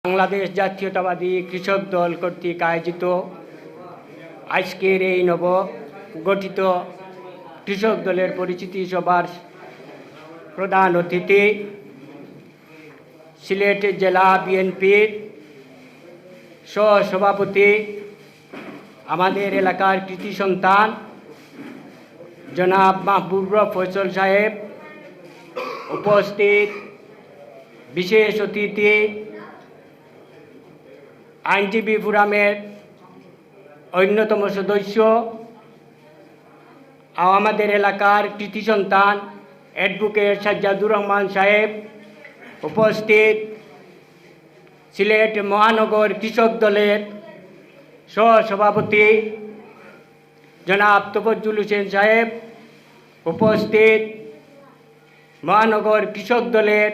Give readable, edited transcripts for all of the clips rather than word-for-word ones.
বাংলাদেশ জাতীয়তাবাদী কৃষক দল কর্তৃক আয়োজিত আজকের এই নব গঠিত কৃষক দলের পরিচিতি সভার প্রধান অতিথি সিলেট জেলা বিএনপির সহসভাপতি আমাদের এলাকার কৃতি সন্তান জনাব মাহবুব ফয়সল সাহেব, উপস্থিত বিশেষ অতিথি আইনজীবী ফোরামের অন্যতম সদস্য আমাদের এলাকার কৃতি সন্তান অ্যাডভোকেট সাজ্জাদুর রহমান সাহেব, উপস্থিত সিলেট মহানগর কৃষক দলের সহসভাপতি জনাব তফজ্জুল হোসেন সাহেব, উপস্থিত মহানগর কৃষক দলের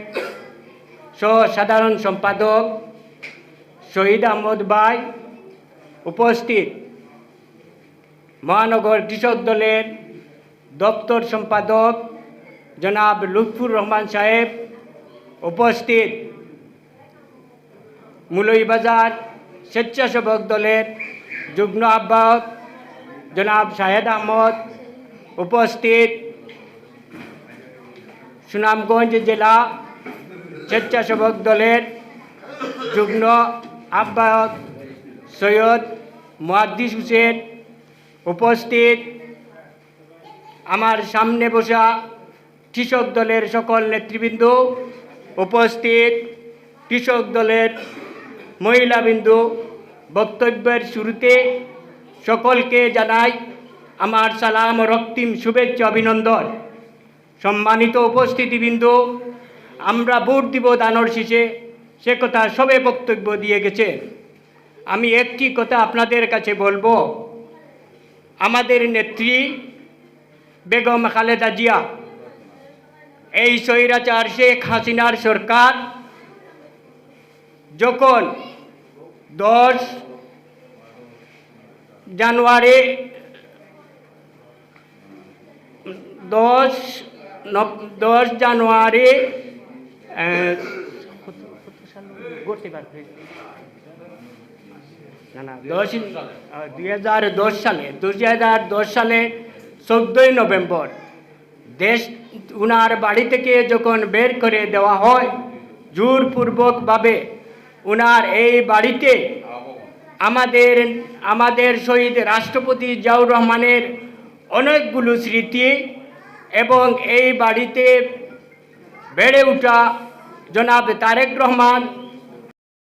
সাধারণ সম্পাদক শহীদ আহমদ ভাই, উপস্থিত মহানগর কৃষক দলের দপ্তর সম্পাদক জনাব লুৎফুর রহমান সাহেব, উপস্থিত মুলইবাজার স্বেচ্ছাসেবক দলের যুগ্ম আহ্বায়ক জনাব শাহেদ আহমদ, উপস্থিত সুনামগঞ্জ জেলা স্বেচ্ছাসেবক দলের যুগ্ম আহ্বায়ক সৈয়দ মুহাদ্দিস হোসেন, উপস্থিত আমার সামনে বসা কৃষক দলের সকল নেতৃবৃন্দ, উপস্থিত কৃষক দলের মহিলাবৃন্দ। বক্তব্যের শুরুতে সকলকে জানাই আমার সালাম ও রক্তিম শুভেচ্ছা অভিনন্দন। সম্মানিত উপস্থিতিবৃন্দ, আমরা ভোট দিব দানর শীষে, সে কথা সবে বক্তব্য দিয়ে গেছে। আমি একটি কথা আপনাদের কাছে বলবো, আমাদের নেত্রী বেগম খালেদা জিয়া, এই স্বৈরাচার শেখ হাসিনার সরকার যখন 10 জানুয়ারি 2010 সালে 14 নভেম্বর উনার বাড়ি থেকে যখন বের করে দেওয়া হয়, জোরপূর্বকভাবে উনার এই বাড়িতে আমাদের শহীদ রাষ্ট্রপতি জিয়াউর রহমানের অনেকগুলো স্মৃতি এবং এই বাড়িতে বেড়ে ওঠা জনাব তারেক রহমান